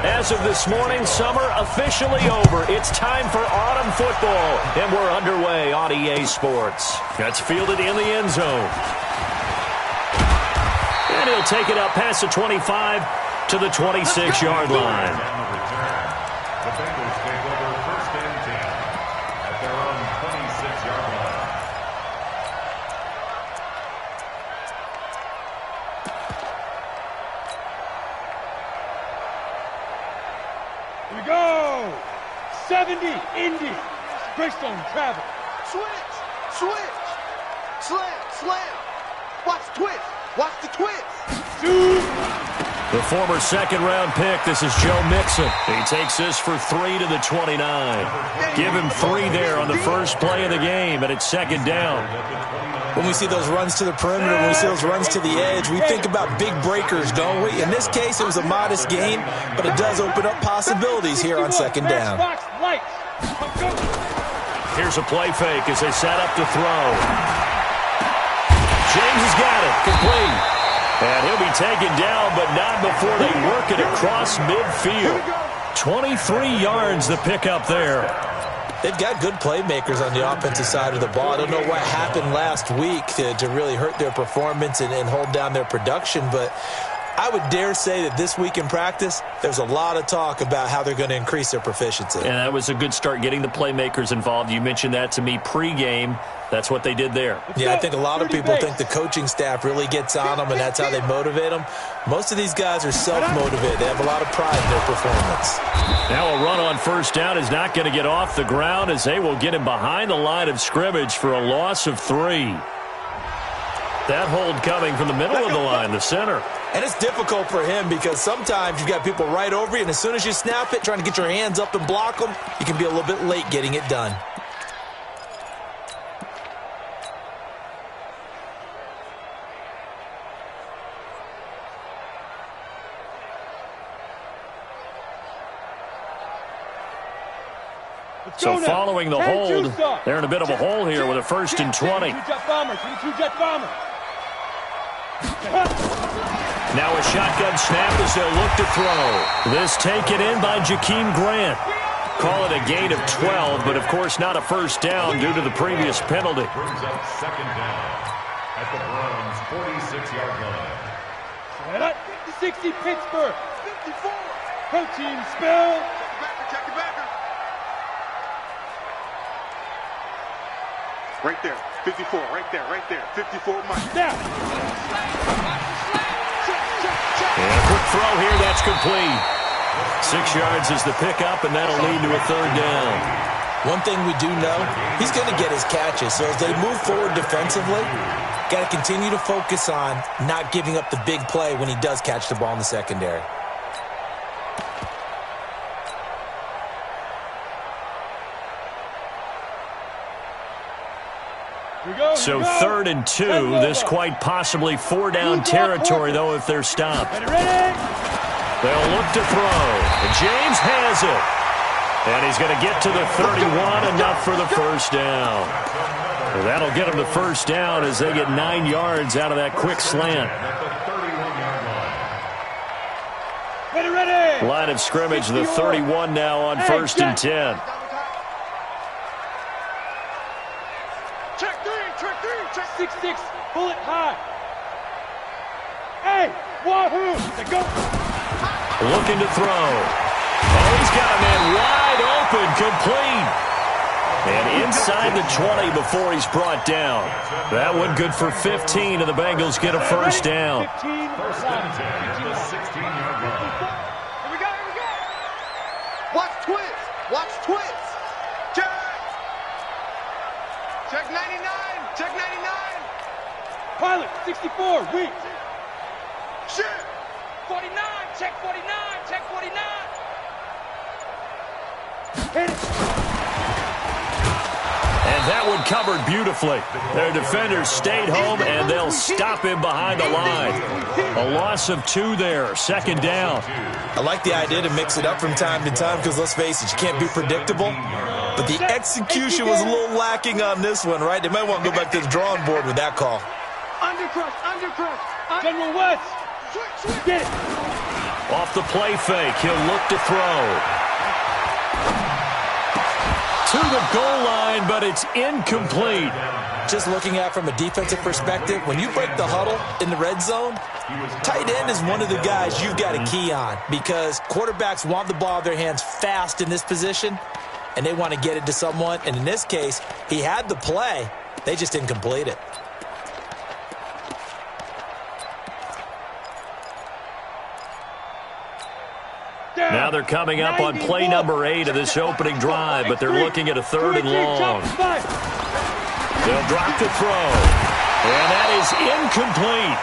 As of this morning, summer officially over. It's time for autumn football, and we're underway on EA Sports. That's fielded in the end zone. And he'll take it up past the 25 to the 26-yard line. The Bengals take over first and 10 at their own 26-yard line. Here we go. 70, Indy. Greystone travel. Switch, switch. Slam, slam. Watch twist. Watch the twist. The former second-round pick, this is Joe Mixon. He takes this for 3 to the 29. Give him 3 there on the first play of the game, and it's second down. When we see those runs to the perimeter, when we see those runs to the edge, we think about big breakers, don't we? In this case, it was a modest gain, but it does open up possibilities here on second down. Here's a play fake as they set up to throw. James has got it, complete. And he'll be taken down, but not before they work it across midfield. 23 yards the pickup there. They've got good playmakers on the offensive side of the ball. I don't know what happened last week to really hurt their performance and hold down their production, but I would dare say that this week in practice, there's a lot of talk about how they're going to increase their proficiency. And that was a good start getting the playmakers involved. You mentioned that to me pregame. That's what they did there. Yeah, I think a lot of people think the coaching staff really gets on them, and that's how they motivate them. Most of these guys are self-motivated. They have a lot of pride in their performance. Now a run on first down is not going to get off the ground as they will get him behind the line of scrimmage for a loss of 3. That hold coming from the middle of the line, the center. And it's difficult for him because sometimes you've got people right over you, and as soon as you snap it, trying to get your hands up and block them, you can be a little bit late getting it done. So following the hold, they're in a bit of a hole here with a first and 20. Now a shotgun snap as they'll look to throw. This taken in by Jakeem Grant. Call it a gain of 12, but of course not a first down due to the previous penalty. Brings up second down at the Browns' 46-yard line. 60 Pittsburgh. 54. Protein spill. Check the backer. Right there. 54. Right there. 54 Mike. Now. And a quick throw here. That's complete. 6 yards is the pickup, and that'll lead to a third down. One thing we do know, he's going to get his catches. So as they move forward defensively, got to continue to focus on not giving up the big play when he does catch the ball in the secondary. So 3rd and 2. This quite possibly 4-down territory, though, if they're stopped. They'll look to throw. And James has it. And he's going to get to the 31, enough for the first down. Well, that'll get him the first down as they get 9 yards out of that quick slant. Line of scrimmage, the 31 now on 1st and 10. Check 6-6, bullet high. Hey, wahoo! Go. Looking to throw. Oh, he's got a man wide open, complete. And inside the 20 before he's brought down. That one good for 15, and the Bengals get a first down. 15. First and 10 at the 16-yard line. Here we go. Watch twist. Watch twist. Check 99. Check 99. Pilot, 64, weak. Shit. 49, check 49, check 49. Hit it. And that one covered beautifully. Their defenders stayed home, and they'll stop him behind the line. A loss of 2 there, second down. I like the idea to mix it up from time to time because, let's face it, you can't be predictable. But the execution was a little lacking on this one, right? They might want to go back to the drawing board with that call. Undercrush. General West. Get it. Off the play fake, he'll look to throw. To the goal line, but it's incomplete. Just looking at it from a defensive perspective, when you break the huddle in the red zone, tight end is one of the guys you've got to key on because quarterbacks want the ball in their hands fast in this position, and they want to get it to someone. And in this case, he had the play. They just didn't complete it. Now they're coming up on play number 8 of this opening drive, but they're looking at a 3rd and long. They'll drop the throw, and that is incomplete.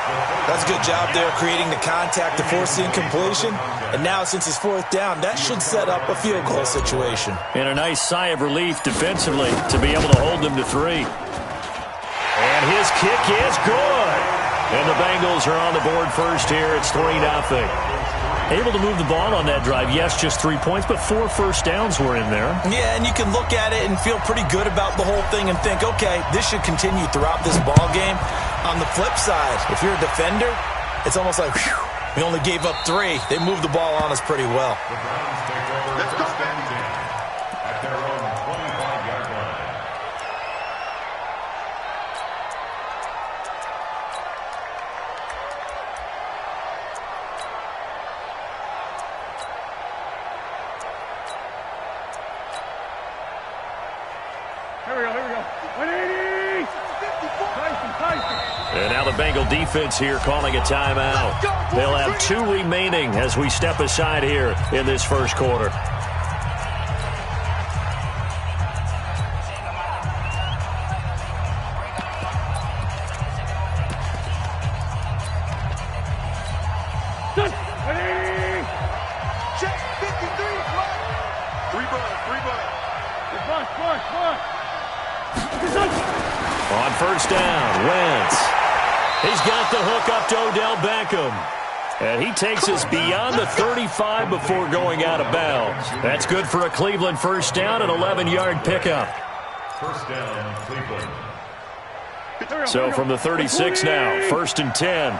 That's a good job there creating the contact to force the incompletion. And now since it's 4th down, that should set up a field goal situation. And a nice sigh of relief defensively to be able to hold them to 3. And his kick is good. And the Bengals are on the board first here. It's 3-0. Able to move the ball on that drive. Yes, just 3 points, but 4 first downs were in there. Yeah, and you can look at it and feel pretty good about the whole thing and think, okay, this should continue throughout this ball game. On the flip side, if you're a defender, it's almost like, whew, we only gave up 3. They moved the ball on us pretty well. The Browns take over first and 10 at their own 25-yard line. Here we go. 180! Tyson. And now the Bengal defense here calling a timeout. They'll have 2 remaining as we step aside here in this first quarter. Check 53, Three ball. On first down, Wentz. He's got the hook up to Odell Beckham. And he takes us beyond the 35 before going out of bounds. That's good for a Cleveland first down, an 11-yard pickup. First down, Cleveland. So from the 36 now, 1st and 10.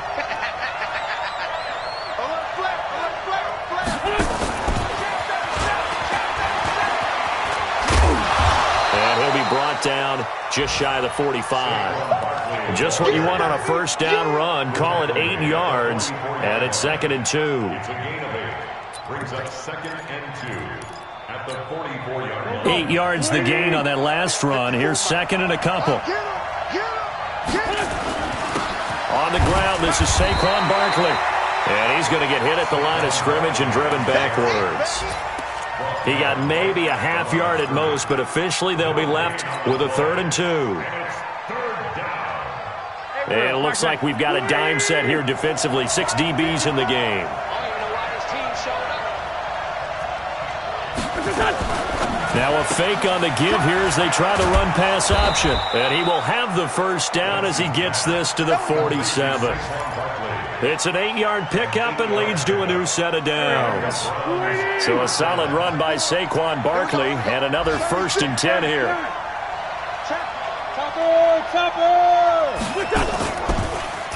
And he'll be brought down just shy of the 45. Just what you want on a first down run. Call it 8 yards, and it's 2nd and 2. It's a gain of 8. Brings up 2nd and 2 at the 44-yard line. 8 yards the gain on that last run. Here's 2nd and a couple. On the ground, this is Saquon Barkley. And he's going to get hit at the line of scrimmage and driven backwards. He got maybe a half yard at most, but officially they'll be left with a 3rd and 2. And it looks like we've got a dime set here defensively. 6 DBs in the game. Now a fake on the give here as they try the run-pass option. And he will have the first down as he gets this to the 47. It's an 8-yard pickup and leads to a new set of downs. So a solid run by Saquon Barkley and another 1st and 10 here.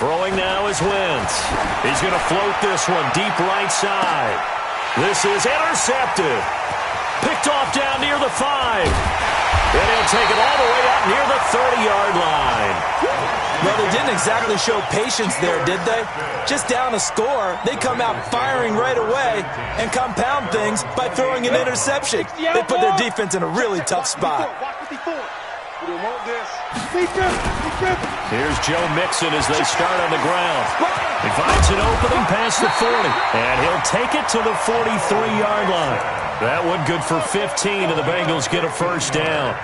Throwing now is Wentz. He's going to float this one deep right side. This is intercepted. Picked off down near the 5. And he'll take it all the way up near the 30-yard line. Well, they didn't exactly show patience there, did they? Just down a score, they come out firing right away and compound things by throwing an interception. They put their defense in a really tough spot. Here's Joe Mixon as they start on the ground. He finds an opening past the 40, and he'll take it to the 43-yard line. That one good for 15, and the Bengals get a first down.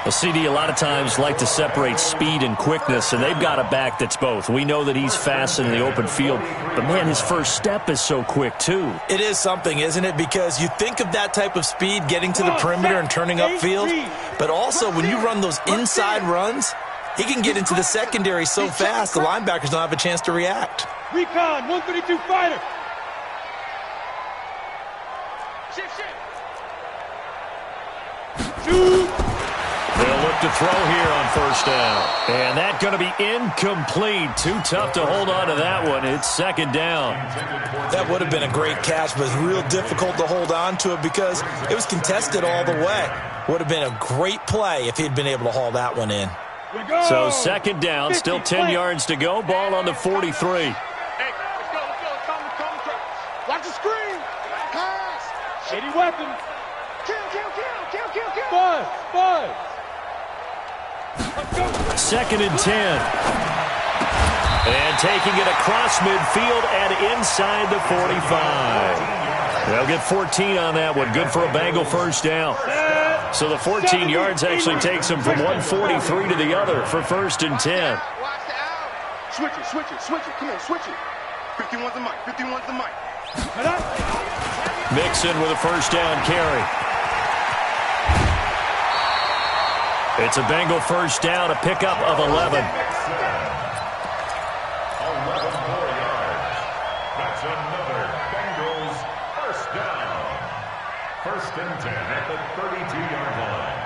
Well, CD, a lot of times like to separate speed and quickness, and they've got a back that's both. We know that he's fast in the open field, but, man, his first step is so quick, too. It is something, isn't it? Because you think of that type of speed getting to the perimeter and turning upfield, but also when you run those inside runs, he can get into the secondary so fast the linebackers don't have a chance to react. Recon, 132 fighter. Shift. They'll look to throw here on first down. And that's going to be incomplete. Too tough to hold on to that one. It's second down. That would have been a great catch, but it's real difficult to hold on to it because it was contested all the way. Would have been a great play if he'd been able to haul that one in. So second down, still 10 yards to go. Ball on the 43. Hey, let's go. Watch the screen. Pass. 80 weapons. Kill. Buzz. Second and 10. And taking it across midfield and inside the 45. They'll get 14 on that one. Good for a Bengal first down. So the 14 yards actually takes them from 143 to the other for first and 10. Watch the out. Switch it. Come on, switch it. 51's the mic. Mixon with a first down carry. It's a Bengal first down, a pickup of 11. 11 more yards. That's another Bengals first down. First and 10 at the 32-yard line.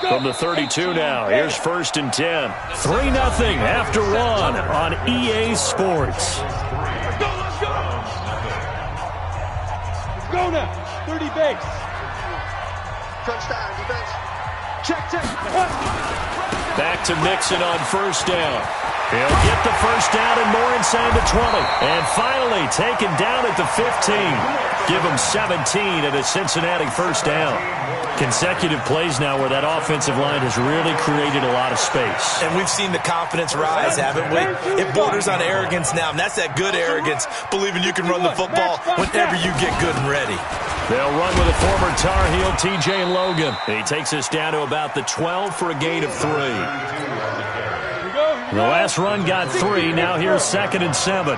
From the 32 now, here's first and 10. 3-0 after one on EA Sports. Let's go now. 30 base. Touchdown, defense. Check. Back to Mixon on first down. He'll get the first down and more inside the 20. And finally taken down at the 15. Give him 17 at a Cincinnati first down. Consecutive plays now where that offensive line has really created a lot of space. And we've seen the confidence rise, haven't we? It borders on arrogance now, and that's that good arrogance, believing you can run the football whenever you get good and ready. They'll run with a former Tar Heel, T.J. Logan. He takes us down to about the 12 for a gain of 3. The last run got 3. Now here's second and 7.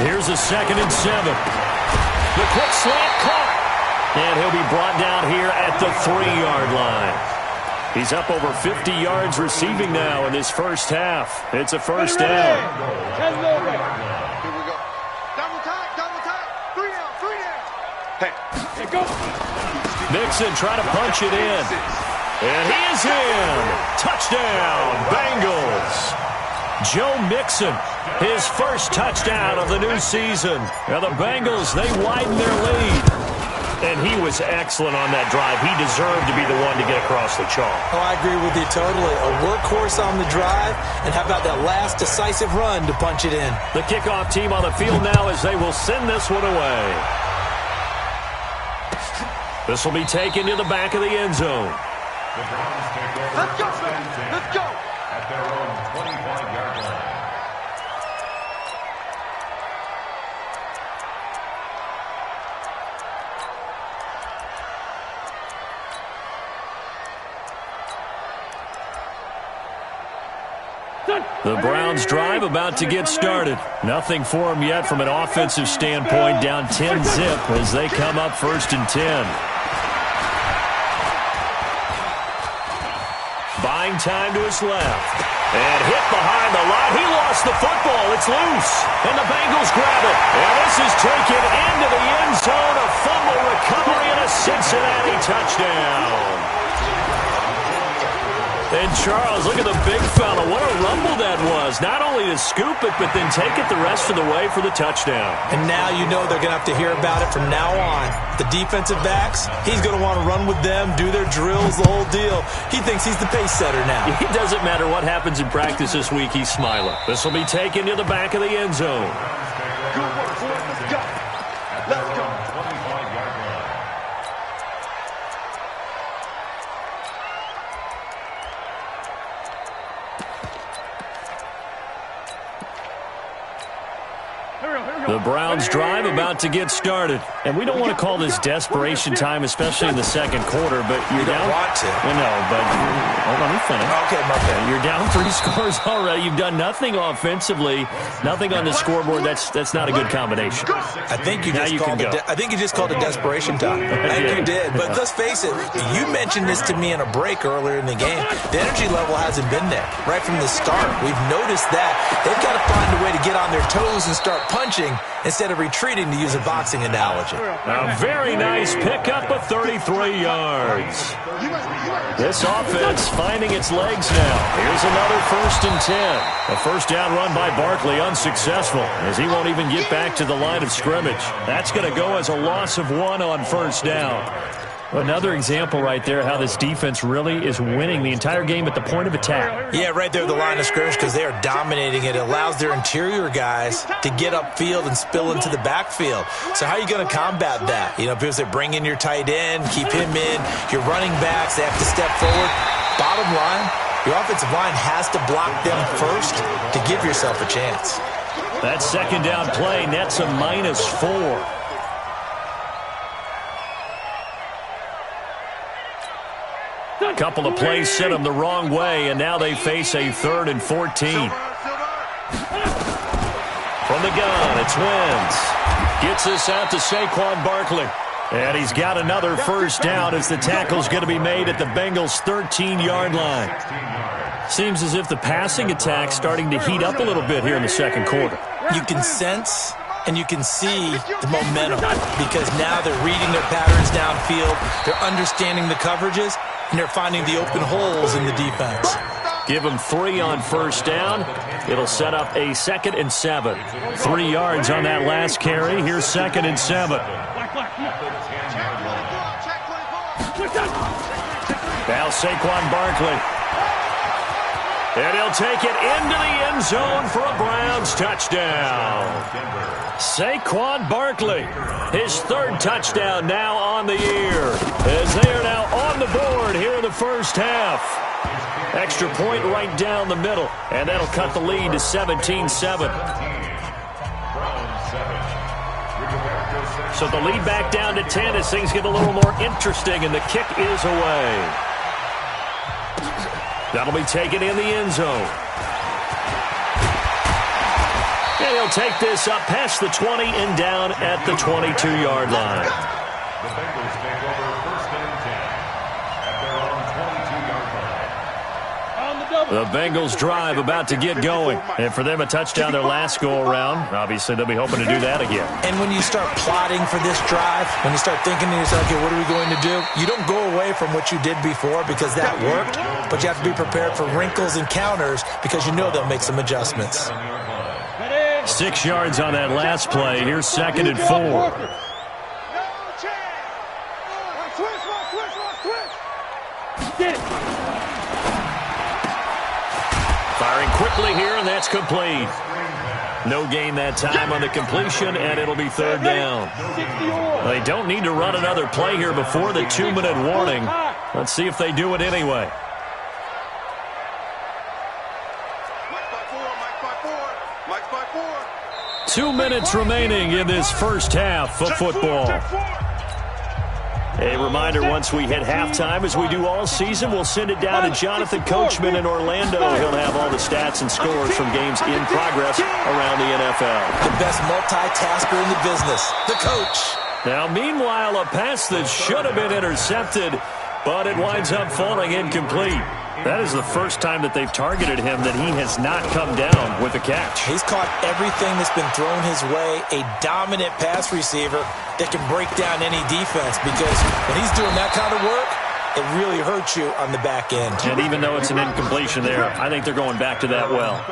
Here's a second and 7. The quick slant caught. And he'll be brought down here at the 3-yard line. He's up over 50 yards receiving now in this first half. It's a first down. Here we go. Double tight. 3 down. Hey, go. Mixon trying to punch it in. And he is in. Touchdown, Bengals. Joe Mixon, his first touchdown of the new season. Now the Bengals, they widen their lead. And he was excellent on that drive. He deserved to be the one to get across the chalk. Oh, I agree with you totally. A workhorse on the drive, and how about that last decisive run to punch it in? The kickoff team on the field now as they will send this one away. This will be taken to the back of the end zone. The Browns take over. Let's go. At their own 25-yard line. The Browns drive about to get started. Nothing for them yet from an offensive standpoint. Down 10-zip as they come up first and 10. Buying time to his left. And hit behind the line. He lost the football. It's loose. And the Bengals grab it. And this is taken into the end zone. A fumble recovery and a Cincinnati touchdown. And Charles, look at the big fella. What a rumble that was. Not only to scoop it, but then take it the rest of the way for the touchdown. And now you know they're going to have to hear about it from now on. The defensive backs, he's going to want to run with them, do their drills, the whole deal. He thinks he's the pace setter now. It doesn't matter what happens in practice this week, he's smiling. This will be taken to the back of the end zone. Good work, boys. Let's go. Let's go. 25-yard line. The Browns drive about to get started. And we don't want to call this desperation time, especially in the second quarter, but you're You down. don't want to. Well, no, but let me finish. Okay, my bad. You're down 3 scores already. You've done nothing offensively, nothing on the scoreboard. That's not a good combination. I think you Now just you called can it. go. I think you just called it desperation time. I think you did. But let's face it. You mentioned this to me in a break earlier in the game. The energy level hasn't been there right from the start. We've noticed that they've got to find a way to get on their toes and start punching instead of retreating, to use a boxing analogy. A very nice pickup of 33 yards. This offense finding its legs now. Here's another 1st and 10. A first down run by Barkley unsuccessful, as he won't even get back to the line of scrimmage. That's going to go as a loss of 1 on 1st down. Another example right there how this defense really is winning the entire game at the point of attack. Yeah, right there at the line of scrimmage, because they are dominating it. It allows their interior guys to get upfield and spill into the backfield. So how are you going to combat that? You know, because they bring in your tight end, keep him in. Your running backs, they have to step forward. Bottom line, your offensive line has to block them first to give yourself a chance. That second down play nets a -4. A couple of plays sent them the wrong way, and now they face a 3rd and 14. From the gun, it's Wentz. Gets this out to Saquon Barkley. And he's got another first down as the tackle's going to be made at the Bengals' 13-yard line. Seems as if the passing attack's starting to heat up a little bit here in the second quarter. You can sense and you can see the momentum, because now they're reading their patterns downfield, they're understanding the coverages, and they're finding the open holes in the defense. Give them 3 on first down. It'll set up a 2nd and 7. 3 yards on that last carry. Here's 2nd and 7. Now Saquon Barkley. And he'll take it into the end zone for a Browns touchdown. Saquon Barkley, his 3rd touchdown now on the year, as they are now on the board here in the first half. Extra point right down the middle, and that'll cut the lead to 17-7. So the lead back down to 10 as things get a little more interesting, and the kick is away. That'll be taken in the end zone. And he'll take this up past the 20 and down at the 22-yard line. The Bengals take over 1st and 10 at their own 22-yard line. The Bengals drive about to get going. And for them, a touchdown their last go-around. Obviously, they'll be hoping to do that again. And when you start plotting for this drive, when you start thinking to yourself, okay, what are we going to do? You don't go away from what you did before because that worked, but you have to be prepared for wrinkles and counters because you know they'll make some adjustments. 6 yards on that last play. Here's 2nd and 4. Firing quickly here, and that's complete. No gain that time on the completion, and it'll be 3rd down. They don't need to run another play here before the 2-minute warning. Let's see if they do it anyway. Mike's by 4. 2 minutes remaining in this first half of football. A reminder, once we hit halftime, as we do all season, we'll send it down to Jonathan Coachman in Orlando. He'll have all the stats and scores from games in progress around the NFL. The best multitasker in the business, the coach. Now, meanwhile, a pass that should have been intercepted, but it winds up falling incomplete. That is the first time that they've targeted him that he has not come down with a catch. He's caught everything that's been thrown his way, a dominant pass receiver that can break down any defense, because when he's doing that kind of work, it really hurts you on the back end. And even though it's an incompletion there, I think they're going back to that well.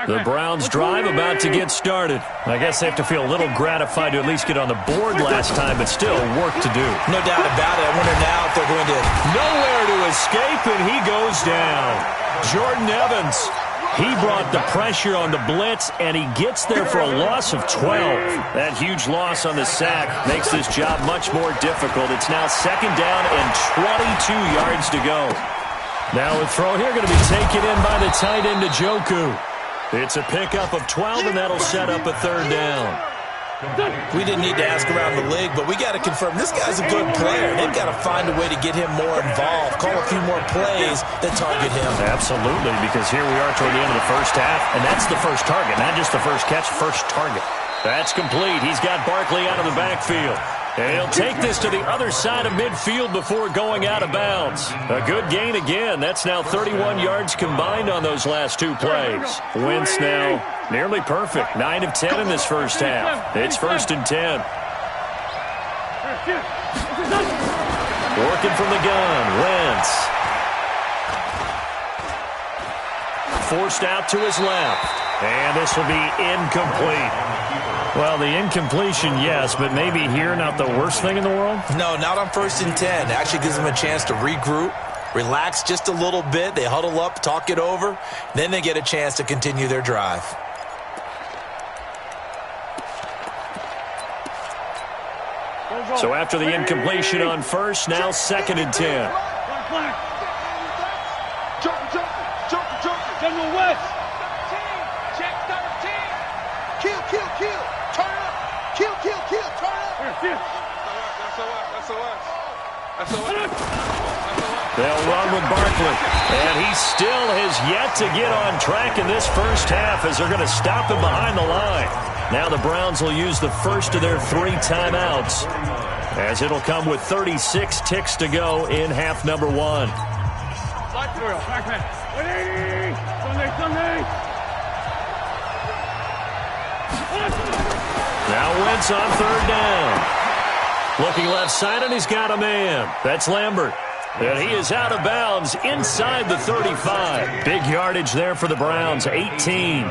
The Browns drive about to get started. I guess they have to feel a little gratified to at least get on the board last time, but still work to do. No doubt about it. I wonder now if they're going to... Nowhere to escape, and he goes down. Jordan Evans, he brought the pressure on the blitz, and he gets there for a loss of 12. That huge loss on the sack makes this job much more difficult. It's now 2nd down and 22 yards to go. Now a throw here going to be taken in by the tight end, Njoku. It's a pickup of 12, and that'll set up a 3rd down. We didn't need to ask around the league, but we got to confirm this guy's a good player. They've got to find a way to get him more involved, call a few more plays that target him. Absolutely, because here we are toward the end of the first half, and that's the first target, not just the first catch, first target. That's complete. He's got Barkley out of the backfield. And he'll take this to the other side of midfield before going out of bounds. A good gain again. That's now 31 yards combined on those last two plays. Wentz now nearly perfect. 9 of 10 in this first half. It's 1st and 10. Working from the gun, Wentz. Forced out to his left. And this will be incomplete. Well, the incompletion, yes, but maybe here not the worst thing in the world? No, not on 1st and 10. Actually gives them a chance to regroup, relax just a little bit. They huddle up, talk it over. Then they get a chance to continue their drive. So after the incompletion on first, now 2nd and 10. General West. Check 13. Kill. Turn up. Kill. Turn up. That's a us. They'll run with Barkley. And he still has yet to get on track in this first half as they're going to stop him behind the line. Now the Browns will use the first of their 3 timeouts, as it'll come with 36 ticks to go in half number 1. Sunday. Now Wentz on 3rd down. Looking left side, and he's got a man. That's Lambert. And he is out of bounds inside the 35. Big yardage there for the Browns, 18.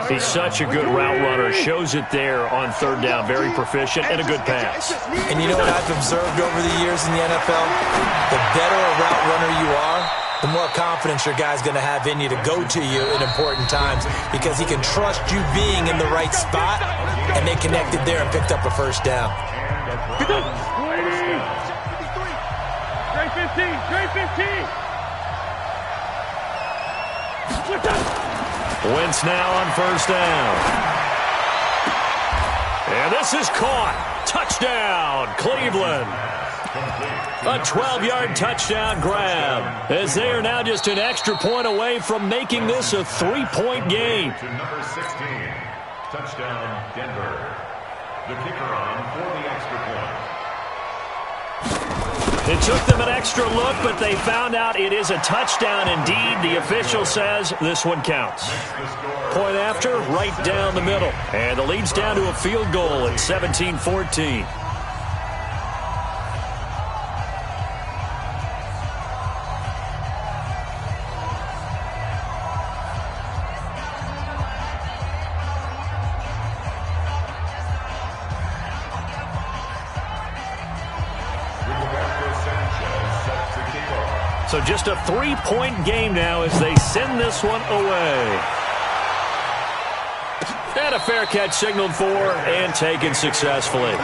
He's such a good route runner. Shows it there on 3rd down. Very proficient and a good pass. And you know what I've observed over the years in the NFL? The better a route runner you are, the more confidence your guy's going to have in you to go to you in important times, because he can trust you being in the right spot, and they connected there and picked up a 1st down. Trey 15. Wentz now on 1st down. And this is caught. Touchdown, Cleveland. A 12-yard touchdown grab, as they are now just an extra point away from making this a 3-point game. To number 16, touchdown Denver. The kicker on for the extra point. It took them an extra look, but they found out it is a touchdown indeed. The official says this one counts. Point after, right down the middle. And the lead's down to a field goal at 17-14. So just a 3-point game now as they send this one away. And a fair catch signaled for and taken successfully. The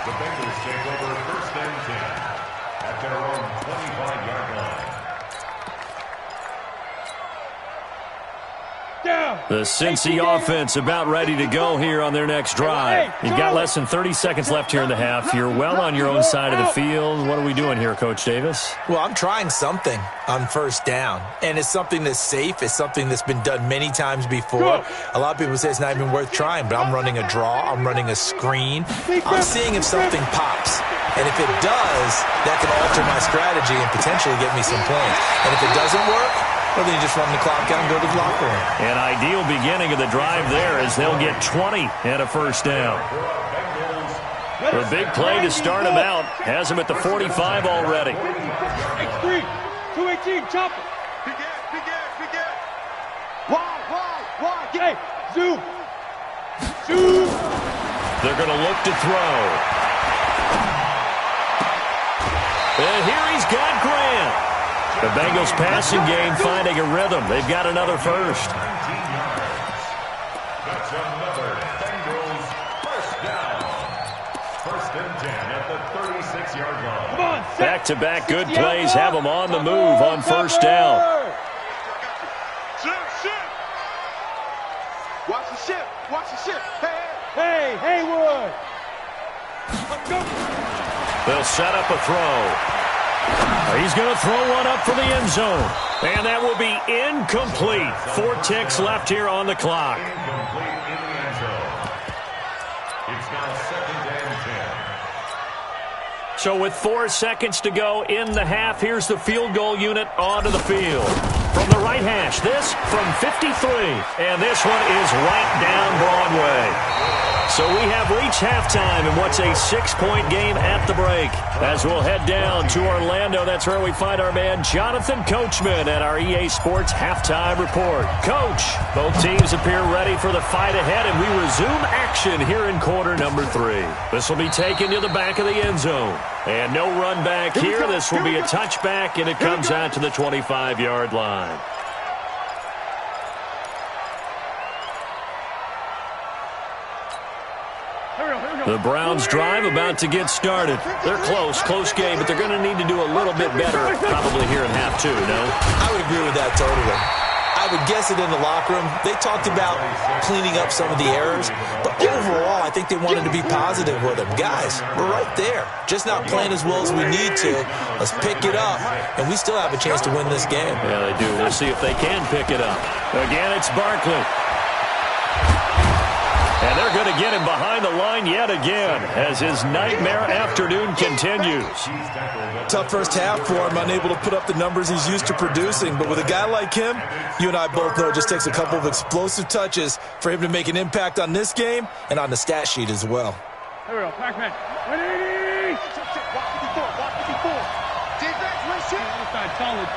Bengals take over 1st and 10 at their own 25-yard line. The Cincy offense about ready to go here on their next drive. You've got less than 30 seconds left here in the half. You're well on your own side of the field. What are we doing here, Coach Davis? Well, I'm trying something on 1st down, and it's something that's safe. It's something that's been done many times before. A lot of people say it's not even worth trying, but I'm running a draw. I'm running a screen. I'm seeing if something pops. And if it does, that can alter my strategy and potentially get me some points. And if it doesn't work, well, then you just run the clock out and go to the locker room. An ideal beginning of the drive there as they'll get 20 and a 1st down. A big play to start him out. Has him at the 45 already. X3, 218, chopper. Big air. Wide. Hey, zoom. They're going to look to throw. And here he's got Grant. The Bengals passing game finding a rhythm. They've got another 1st. That's another Bengals 1st down. 1st and 10 at the 36-yard line. Come on, Back-to-back good plays have them on the move on 1st down. Shit. Watch the ship. Hey, Haywood. Let's go. They'll set up a throw. He's going to throw one up for the end zone. And that will be incomplete. 4 ticks left here on the clock. Incomplete in the end zone. It's now So with 4 seconds to go in the half, here's the field goal unit onto the field. From the right hash, this from 53. And this one is right down Broadway. So we have reached halftime in what's a 6-point game at the break. As we'll head down to Orlando, that's where we find our man Jonathan Coachman at our EA Sports Halftime Report. Coach, both teams appear ready for the fight ahead, and we resume action here in quarter number 3. This will be taken to the back of the end zone. And no run back here. This will be a touchback, and it comes out to the 25-yard line. The Browns drive about to get started. They're close game, but they're going to need to do a little bit better probably here in half 2, no? I would agree with that totally. I would guess it in the locker room. They talked about cleaning up some of the errors, but overall I think they wanted to be positive with them. Guys, we're right there. Just not playing as well as we need to. Let's pick it up, and we still have a chance to win this game. Yeah, they do. We'll see if they can pick it up. Again, it's Barkley. And they're going to get him behind the line yet again as his nightmare afternoon continues. Tough first half for him, unable to put up the numbers he's used to producing. But with a guy like him, you and I both know it just takes a couple of explosive touches for him to make an impact on this game and on the stat sheet as well. Here we go, Pac-Man. 180! Watch 54. Defense, win shit. Outside, solid.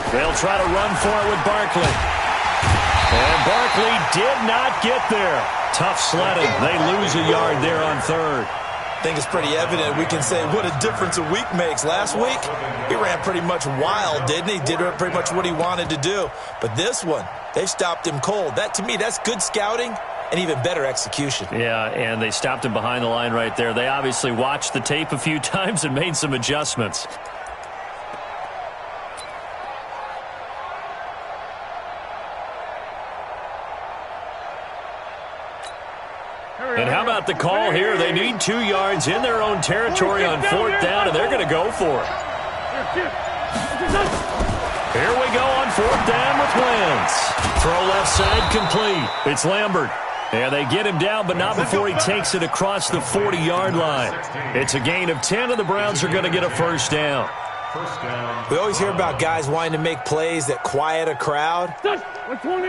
They'll try to run for it with Barkley. And Barkley did not get there. Tough sledding. They lose a yard there on third. I think it's pretty evident. We can say what a difference a week makes. Last week, he ran pretty much wild, didn't he? Did pretty much what he wanted to do. But this one, they've stopped him cold. That, to me, that's good scouting and even better execution. Yeah, and they stopped him behind the line right there. They obviously watched the tape a few times and made some adjustments. And how about the call here? They need 2 yards in their own territory on 4th down, and they're going to go for it. Here we go on 4th down with Wentz. Throw left side complete. It's Lambert. And they get him down, but not before he takes it across the 40-yard line. It's a gain of 10, and the Browns are going to get a first down. We always hear about guys wanting to make plays that quiet a crowd. 120!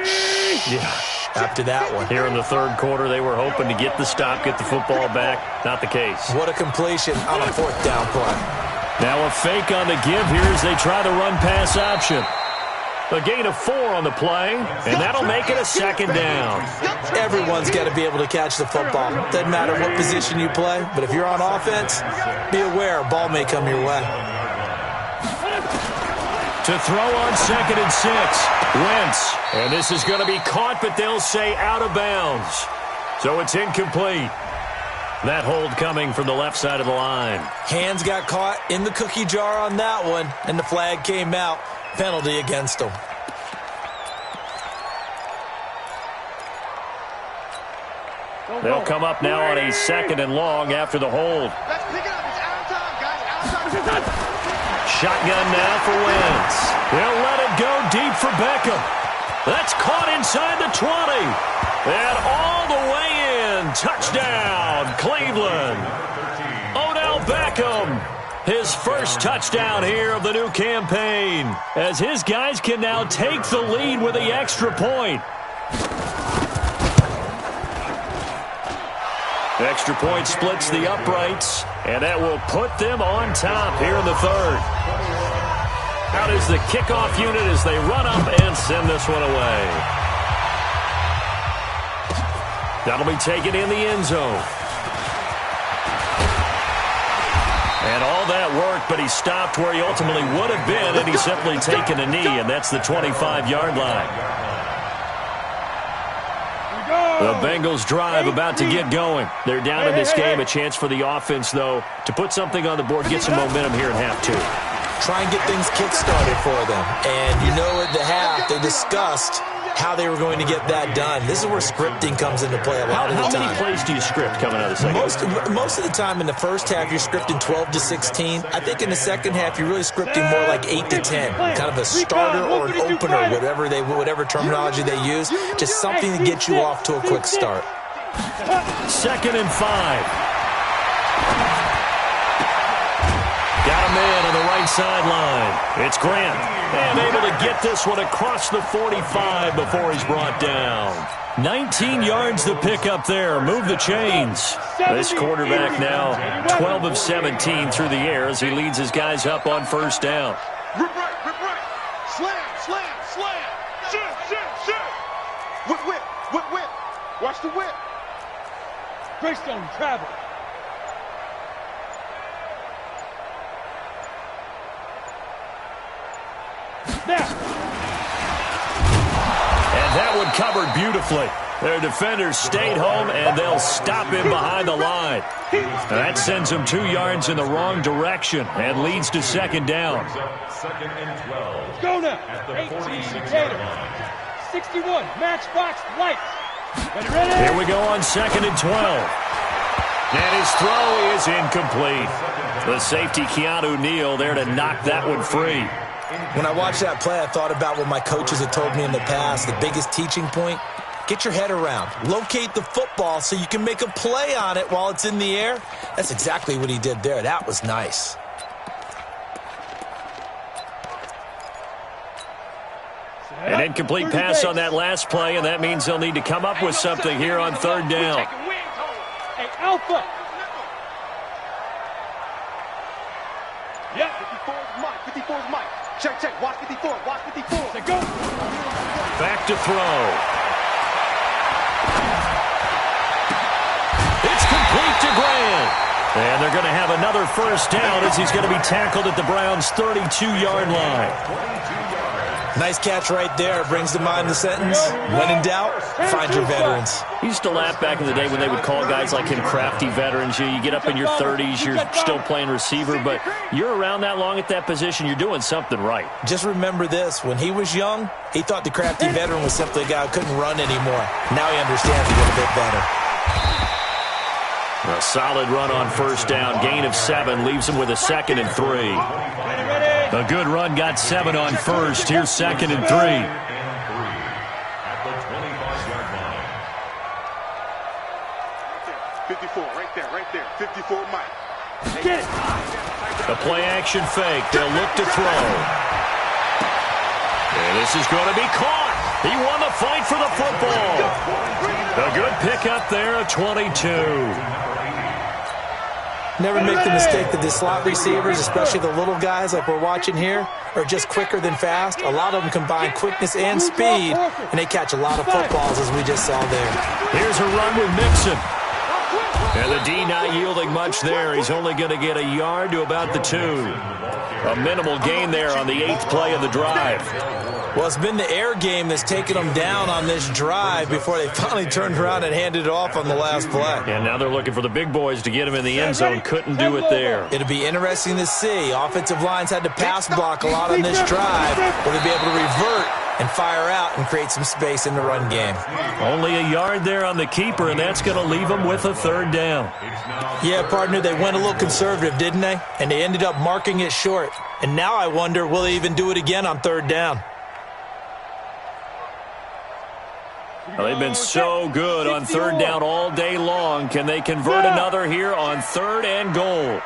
Yeah. After that one. Here in the third quarter, they were hoping to get the stop, get the football back. Not the case. What a completion on a 4th down play. Now a fake on the give here as they try to run pass option. A gain of 4 on the play, and that'll make it a 2nd down. Everyone's got to be able to catch the football. Doesn't matter what position you play, but if you're on offense, be aware a ball may come your way. To throw on 2nd and 6. Wentz. And this is going to be caught, but they'll say out of bounds. So it's incomplete. That hold coming from the left side of the line. Hands got caught in the cookie jar on that one, and the flag came out. Penalty against them. They'll come up now on a 2nd and long after the hold. Let's pick it up. It's out of time, guys. Shotgun now for Wentz. They'll let it go deep for Beckham. That's caught inside the 20. And all the way in. Touchdown, Cleveland. Odell Beckham. His first touchdown here of the new campaign. As his guys can now take the lead with the extra point. Extra point splits the uprights, and that will put them on top here in the third. Out is the kickoff unit as they run up and send this one away. That'll be taken in the end zone. And all that work, but he stopped where he ultimately would have been, and he's simply taken a knee, and that's the 25-yard line. The Bengals drive about to get going. They're down in this game. A chance for the offense, though, to put something on the board, get some momentum here in half 2. Try and get things kick-started for them. And you know at the half, they discussed how they were going to get that done. This is where scripting comes into play a lot of the time. How many plays do you script coming out of the second? Most of the time in the first half, you're scripting 12 to 16. I think in the second half, you're really scripting more like 8 to 10. Kind of a starter or an opener, whatever terminology they use. Just something to get you off to a quick start. 2nd and 5. Got a man on the right sideline. It's Grant. And able to get this one across the 45 before he's brought down. 19 yards to pick up there. Move the chains. This quarterback now 12 of 17 through the air as he leads his guys up on 1st down. Rip right, rip right. Slam, slam, slam. Shoot, shoot, shoot. Whip, whip, whip, whip. Watch the whip. Greystone travel. Snap. And that one covered beautifully. Their defenders stayed home, and they'll stop him behind the line. That sends him 2 yards in the wrong direction and leads to 2nd down. 2nd and 12. Go now. At the 18 46-yard Gator. line. 61 matchbox lights. Ready? Here we go on 2nd and 12. And his throw is incomplete. The safety, Keanu Neal, there to knock that one free. When I watched that play, I thought about what my coaches had told me in the past. The biggest teaching point, get your head around. Locate the football so you can make a play on it while it's in the air. That's exactly what he did there. That was nice. An incomplete pass on that last play, and that means they'll need to come up with something here on 3rd down. Hey, Alpha. Yep. 54's Mike, 54's Mike. Check, check. Watch 54, watch 54. Say go. Back to throw. It's complete to Grant. And they're going to have another 1st down as he's going to be tackled at the Browns' 32-yard line. Nice catch right there. Brings to mind the sentence, when in doubt, find your veterans. I used to laugh back in the day when they would call guys like him crafty veterans. You get up in your 30s, you're still playing receiver, but you're around that long at that position, you're doing something right. Just remember this. When he was young, he thought the crafty veteran was simply a guy who couldn't run anymore. Now he understands a little bit better. A solid run on 1st down. Gain of 7 leaves him with a 2nd and 3. A good run got 7 on 1st. Here's 2nd and 3. At the 25-yard line. 54, right there, right there. 54 Mike. Get it. The play action fake. They'll look to throw. And this is going to be caught. He won the fight for the football. A good pickup there at 22. Never make the mistake that the slot receivers, especially the little guys like we're watching here, are just quicker than fast. A lot of them combine quickness and speed, and they catch a lot of footballs, as we just saw there. Here's a run with Mixon. And the D not yielding much there. He's only going to get a yard to about the 2. A minimal gain there on the 8th play of the drive. Well, it's been the air game that's taken them down on this drive before they finally turned around and handed it off on the last play. And now they're looking for the big boys to get him in the end zone. Couldn't do it there. It'll be interesting to see. Offensive lines had to pass block a lot on this drive. Will they be able to revert and fire out and create some space in the run game? Only a yard there on the keeper, and that's going to leave them with a 3rd down. Yeah, partner, they went a little conservative, didn't they? And they ended up marking it short. And now I wonder, will they even do it again on 3rd down? Well, they've been so good on 3rd down all day long. Can they convert another here on 3rd and goal?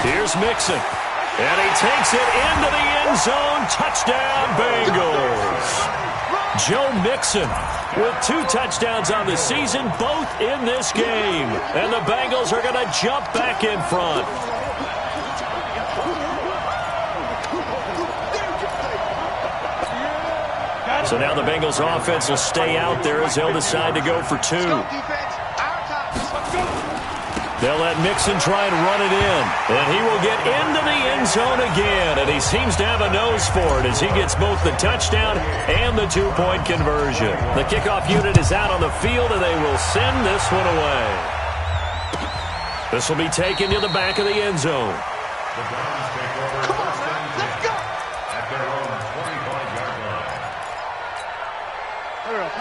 Here's Mixon. And he takes it into the end zone. Touchdown, Bengals. Joe Mixon with 2 touchdowns on the season, both in this game. And the Bengals are going to jump back in front. So now the Bengals offense will stay out there as they'll decide to go for 2. They'll let Mixon try and run it in. And he will get into the end zone again. And he seems to have a nose for it as he gets both the touchdown and the 2-point conversion. The kickoff unit is out on the field, and they will send this one away. This will be taken to the back of the end zone. The Browns take over. Come on, man. Let's go. At their own 25-yard line.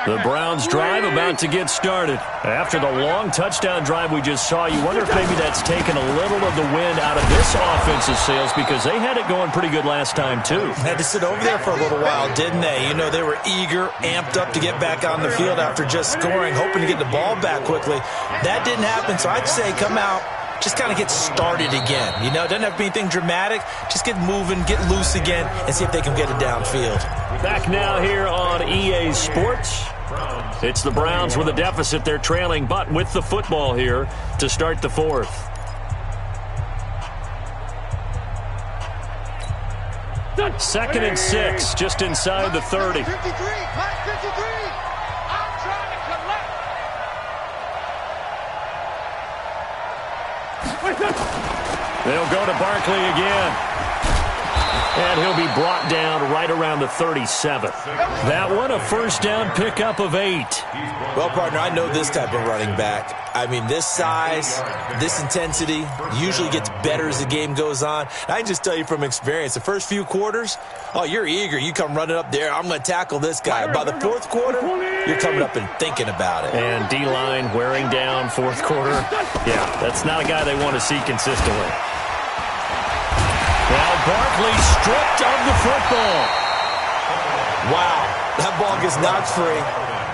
The Browns drive about to get started. After the long touchdown drive we just saw, you wonder if maybe that's taken a little of the wind out of this offensive sails because they had it going pretty good last time too. Had to sit over there for a little while, didn't they? You know, they were eager, amped up to get back on the field after just scoring, hoping to get the ball back quickly. That didn't happen, so I'd say come out, just kind of get started again. You know, it doesn't have to be anything dramatic. Just get moving, get loose again, and see if they can get it downfield. Back now here on EA Sports. It's the Browns with a deficit. They're trailing, but with the football here to start the fourth. Second and 6, just inside the 30. 53, 53. I'm trying to collect. They'll go to Barkley again. And he'll be brought down right around the 37. That one, a first down pickup of 8. Well, partner, I know this type of running back. I mean, this size, this intensity usually gets better as the game goes on. And I can just tell you from experience, the first few quarters, oh, you're eager. You come running up there, I'm going to tackle this guy. By the fourth quarter, you're coming up and thinking about it. And D-line wearing down fourth quarter. Yeah, that's not a guy they want to see consistently. Now Barkley stripped of the football. Wow, that ball gets knocked free,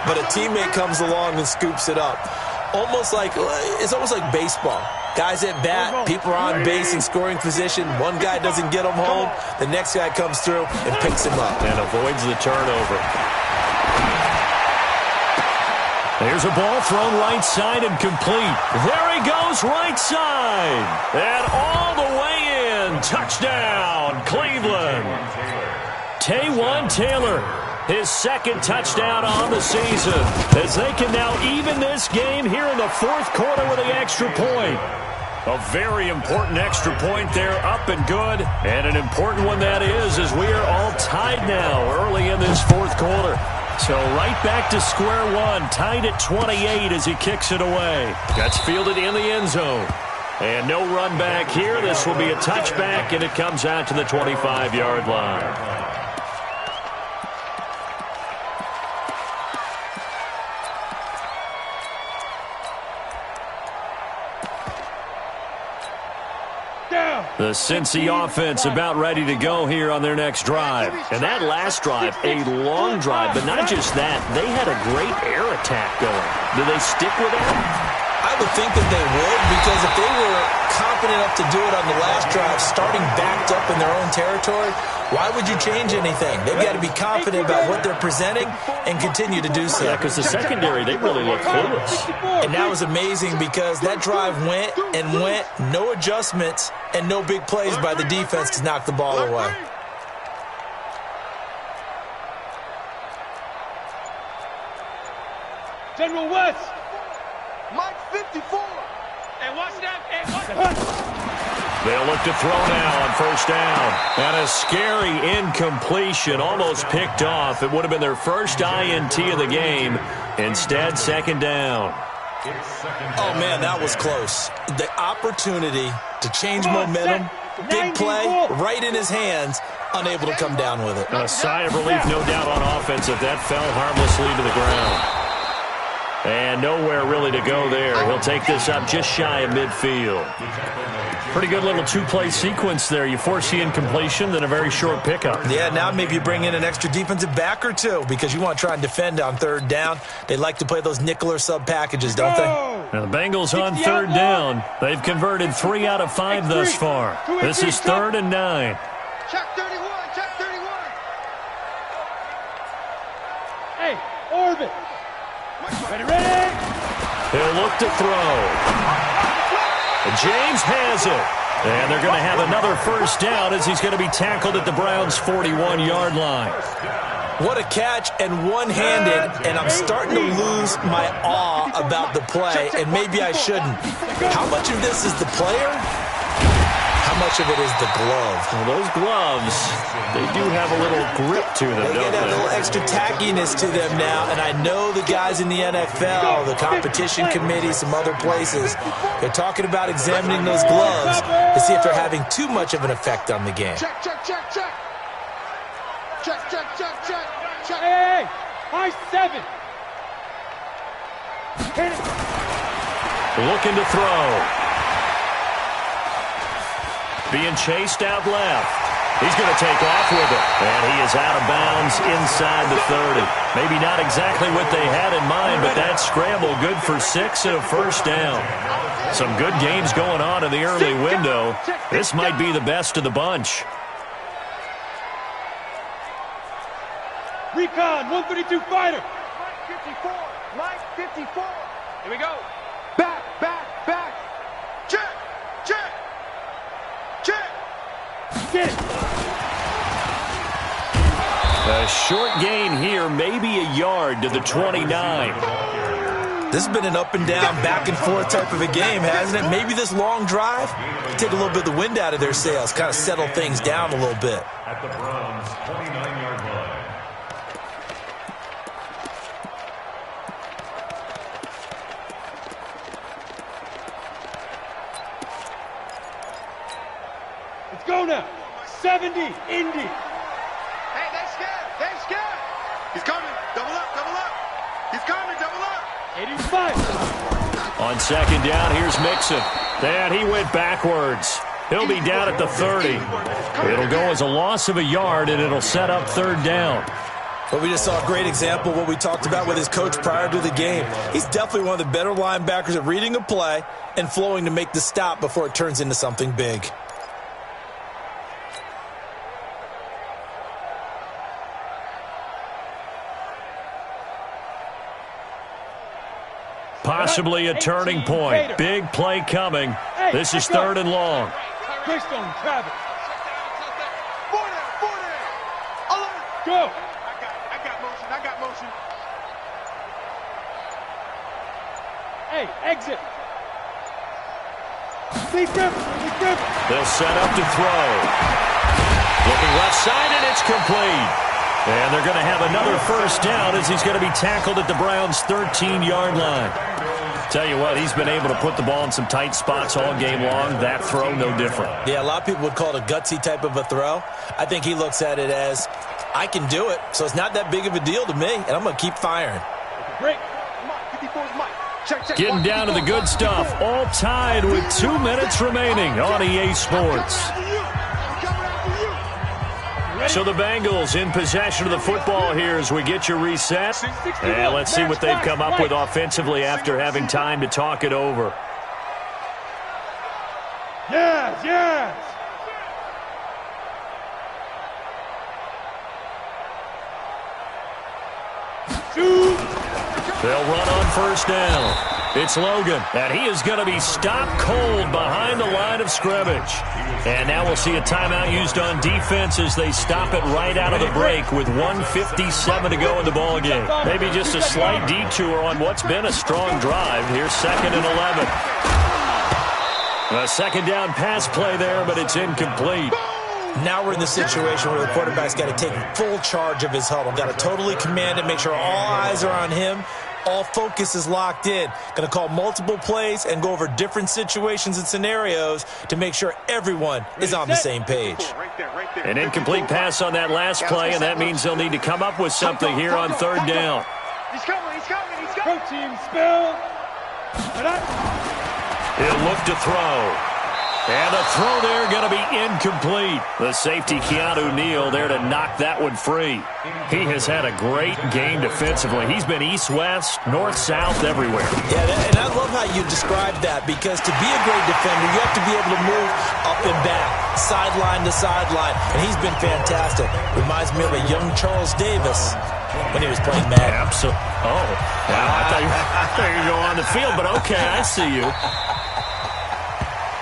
but a teammate comes along and scoops it up. It's almost like baseball. Guys at bat, people are on base in scoring position. One guy doesn't get him home. The next guy comes through and picks him up. And avoids the turnover. There's a ball thrown right side and complete. There he goes, right side. And all the way in. Touchdown, Cleveland. Taywan Taylor, his second touchdown on the season, as they can now even this game here in the fourth quarter with the extra point. A very important extra point there, up and good. And an important one that is, as we are all tied now early in this fourth quarter. So right back to square one, tied at 28 as he kicks it away. Gets fielded in the end zone. And no run back here. This will be a touchback, and it comes out to the 25-yard line. The Cincy offense about ready to go here on their next drive. And that last drive, a long drive, but not just that. They had a great air attack going. Do they stick with that? I would think that they would, because if they were confident enough to do it on the last drive, starting backed up in their own territory, why would you change anything? They've got to be confident about what they're presenting and continue to do so. Yeah, because the secondary, they really look clueless. And that was amazing because that drive went and went, no adjustments and no big plays by the defense to knock the ball away. General West. Mike 54. And watch that. And watch that. They'll look to throw now on first down. And a scary incompletion, almost picked off. It would have been their first INT of the game. Instead, second down. Oh, man, that was close. The opportunity to change momentum, big play, right in his hands, unable to come down with it. A sigh of relief, no doubt, on offense if that fell harmlessly to the ground. And nowhere really to go there. He'll take this up just shy of midfield. Pretty good little two-play sequence there. You force the incompletion, then a very short pickup. Yeah, now maybe you bring in an extra defensive back or two because you want to try and defend on third down. They like to play those nickel or sub packages, don't they? Now the Bengals on third down. They've converted 3 out of 5 thus far. This is 3rd and 9. Check 31, check 31. Hey, orbit. Ready. He'll look to throw. And James has it. And they're going to have another first down as he's going to be tackled at the Browns' 41-yard line. What a catch, and one-handed, and I'm starting to lose my awe about the play, and maybe I shouldn't. How much of this is the player? How much of it is the glove? Well, those gloves, they do have a little grip to them, They don't get a they? little extra tackiness to them now, and I know the guys in the NFL, the competition committee, some other places, they're talking about examining those gloves to see if they're having too much of an effect on the game. Check, check, check, check. Check, check, check, check, check. Hey, high 7. Looking to throw. Being chased out left. He's going to take off with it. And he is out of bounds inside the 30. Maybe not exactly what they had in mind, but that scramble good for 6 and a first down. Some good games going on in the early window. This might be the best of the bunch. Recon, 132 fighter. Mike 54. Here we go. Back. Check. Get it. A short gain here, maybe a yard to the 29. This has been an up and down, back and forth type of a game, hasn't it? Maybe this long drive, take a little bit of the wind out of their sails, kind of settle things down a little bit. At the Browns' 29-yard line. Let's go now. 70, Indy. Hey, they scared. He's coming. Double up. He's coming, double up. 85. On second down, here's Mixon. And he went backwards. He'll be down at the 30. It'll go as a loss of a yard, and it'll set up third down. Well, we just saw a great example of what we talked about with his coach prior to the game. He's definitely one of the better linebackers at reading a play and flowing to make the stop before it turns into something big. Possibly a turning point. Big play coming. This is third and long. Twist on Travis. 40. Alert. Go. I got motion. Hey, exit. Deep grip. They'll set up to throw. Looking left side, and it's complete. And they're going to have another first down as he's going to be tackled at the Browns' 13-yard line. Tell you what, he's been able to put the ball in some tight spots all game long. That throw, no different. Yeah, a lot of people would call it a gutsy type of a throw. I think he looks at it as, I can do it, so it's not that big of a deal to me, and I'm going to keep firing. Great. Mike 54's Mike. Check. Getting down to the good stuff. All tied with 2 minutes remaining on EA Sports. So the Bengals in possession of the football here as we get you reset. And let's see what they've come up with offensively after having time to talk it over. Yes. They'll run on first down. It's Logan, and he is going to be stopped cold behind the line of scrimmage. And now we'll see a timeout used on defense as they stop it right out of the break with 1:57 to go in the ballgame. Maybe just a slight detour on what's been a strong drive. Here's 2nd and 11. A second down pass play there, but it's incomplete. Now we're in the situation where the quarterback's got to take full charge of his huddle. Got to totally command it, make sure all eyes are on him. All focus is locked in. Going to call multiple plays and go over different situations and scenarios to make sure everyone is on the same page. An incomplete pass on that last play, and that means they'll need to come up with something here on third down. He's coming. Team spill. He'll look to throw. And the throw there going to be incomplete. The safety, Keanu Neal, there to knock that one free. He has had a great game defensively. He's been east-west, north-south, everywhere. Yeah, and I love how you described that, because to be a great defender, you have to be able to move up and back, sideline to sideline, and he's been fantastic. Reminds me of a young Charles Davis when he was playing Madden. Absolutely. Oh, wow, I thought you were going on the field, but okay, I see you.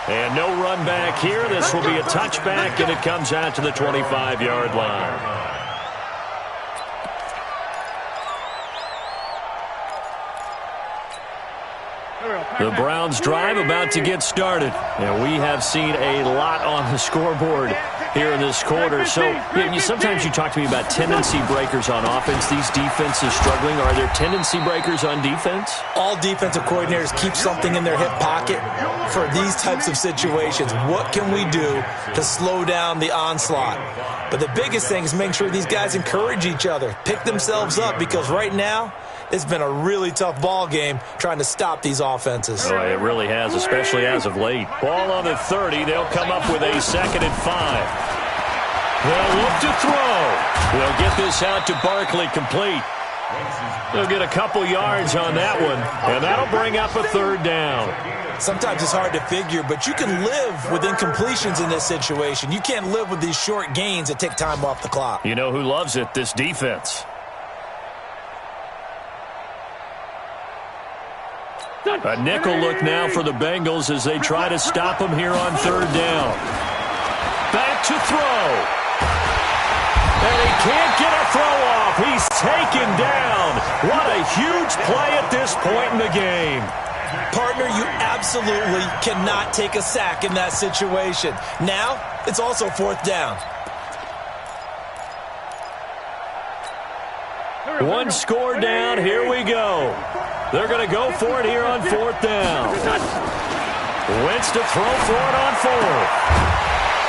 And no run back here. This will be a touchback, and it comes out to the 25-yard line. The Browns drive about to get started. And we have seen a lot on the scoreboard here in this quarter. So sometimes you talk to me about tendency breakers on offense. These defenses struggling. Are there tendency breakers on defense? All defensive coordinators keep something in their hip pocket for these types of situations. What can we do to slow down the onslaught? But the biggest thing is make sure these guys encourage each other, pick themselves up, because right now it's been a really tough ball game trying to stop these offenses. Oh, it really has, especially as of late. Ball on the 30. They'll come up with a 2nd and 5. They'll look to throw. They'll get this out to Barkley, complete. They'll get a couple yards on that one, and that'll bring up a 3rd down. Sometimes it's hard to figure, but you can live with incompletions in this situation. You can't live with these short gains that take time off the clock. You know who loves it? This defense. A nickel look now for the Bengals as they try to stop him here on 3rd down. Back to throw. And he can't get a throw off. He's taken down. What a huge play at this point in the game. Partner, you absolutely cannot take a sack in that situation. Now, it's also 4th down. One score down. Here we go. They're going to go for it here on 4th down. Wentz to throw for it on 4th.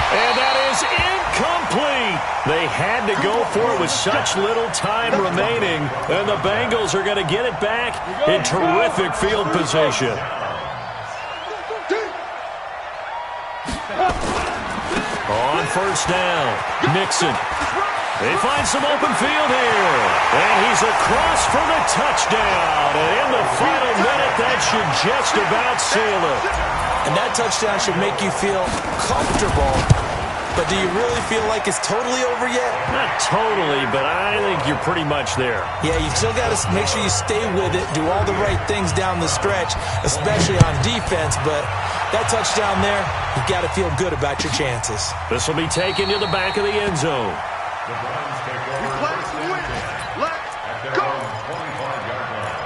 And that is incomplete. They had to go for it with such little time remaining. And the Bengals are going to get it back in terrific field position. On 1st down, Nixon. They find some open field here. And he's across for the touchdown. And in the final minute, that should just about seal it. And that touchdown should make you feel comfortable. But do you really feel like it's totally over yet? Not totally, but I think you're pretty much there. Yeah, you still got to make sure you stay with it, do all the right things down the stretch, especially on defense. But that touchdown there, you've got to feel good about your chances. This will be taken to the back of the end zone. The Browns take over first and 10 at their own 25-yard line.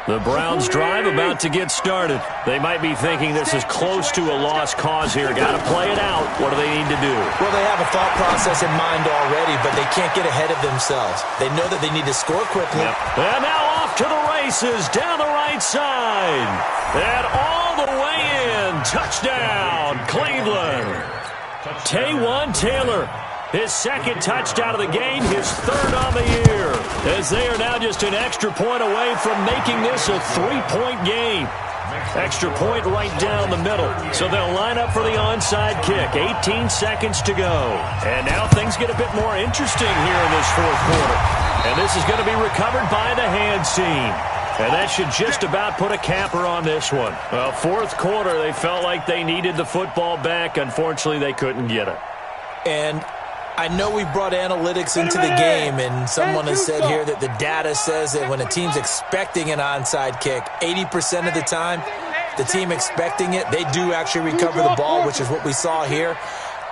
The Browns drive about to get started. They might be thinking this is close to a lost cause here. Got to play it out. What do they need to do? Well, they have a thought process in mind already, but they can't get ahead of themselves. They know that they need to score quickly. Yep. And now off to the races down the right side. And all the way in. Touchdown, Cleveland. Taywan Taylor. His 2nd touchdown of the game, his 3rd on the year, as they are now just an extra point away from making this a 3-point game. Extra point right down the middle. So they'll line up for the onside kick. 18 seconds to go. And now things get a bit more interesting here in this 4th quarter. And this is going to be recovered by the hands team. And that should just about put a capper on this one. Well, 4th quarter, they felt like they needed the football back. Unfortunately, they couldn't get it. And I know we brought analytics into the game, and someone has said here that the data says that when a team's expecting an onside kick, 80% of the time, the team expecting it, they do actually recover the ball, which is what we saw here.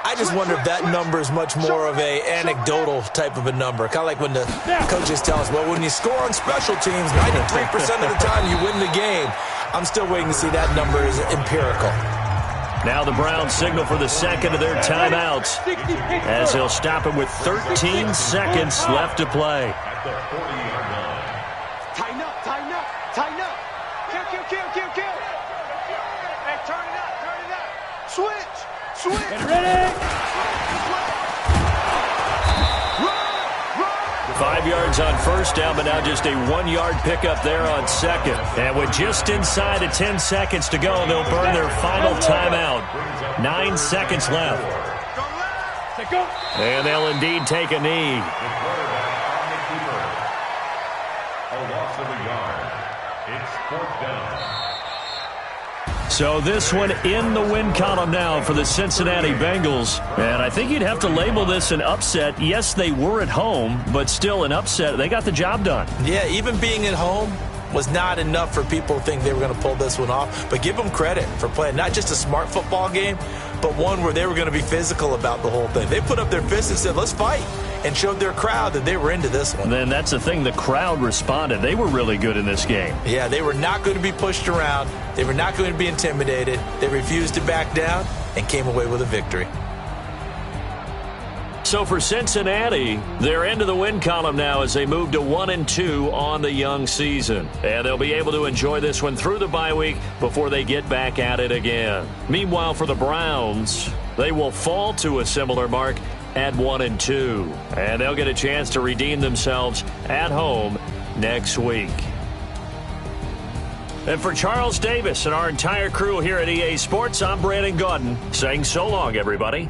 I just wonder if that number is much more of a anecdotal type of a number. Kind of like when the coaches tell us, well, when you score on special teams, 93% of the time you win the game. I'm still waiting to see that number is empirical. Now the Browns signal for the 2nd of their timeouts as they'll stop it with 13 seconds left to play. At the 40-yard line. Tighten up, tighten up, tighten up. Kill, kill, kill, kill, kill. Hey, turn it up. Switch, switch. Get ready. 5 yards on 1st down, but now just a 1-yard pickup there on 2nd. And with just inside of 10 seconds to go, they'll burn their final timeout. 9 seconds left. And they'll indeed take a knee. The quarterback on the keeper. A loss of a yard. It's 4th down. So this one in the win column now for the Cincinnati Bengals. And I think you'd have to label this an upset. Yes, they were at home, but still an upset. They got the job done. Yeah, even being at home was not enough for people to think they were going to pull this one off. But give them credit for playing not just a smart football game, but one where they were going to be physical about the whole thing. They put up their fists and said, let's fight, and showed their crowd that they were into this one. And then that's the thing, the crowd responded. They were really good in this game. Yeah, they were not going to be pushed around. They were not going to be intimidated. They refused to back down and came away with a victory. So for Cincinnati, they're into the win column now as they move to 1-2 on the young season. And they'll be able to enjoy this one through the bye week before they get back at it again. Meanwhile, for the Browns, they will fall to a similar mark at 1-2. And they'll get a chance to redeem themselves at home next week. And for Charles Davis and our entire crew here at EA Sports, I'm Brandon Gaudin saying so long, everybody.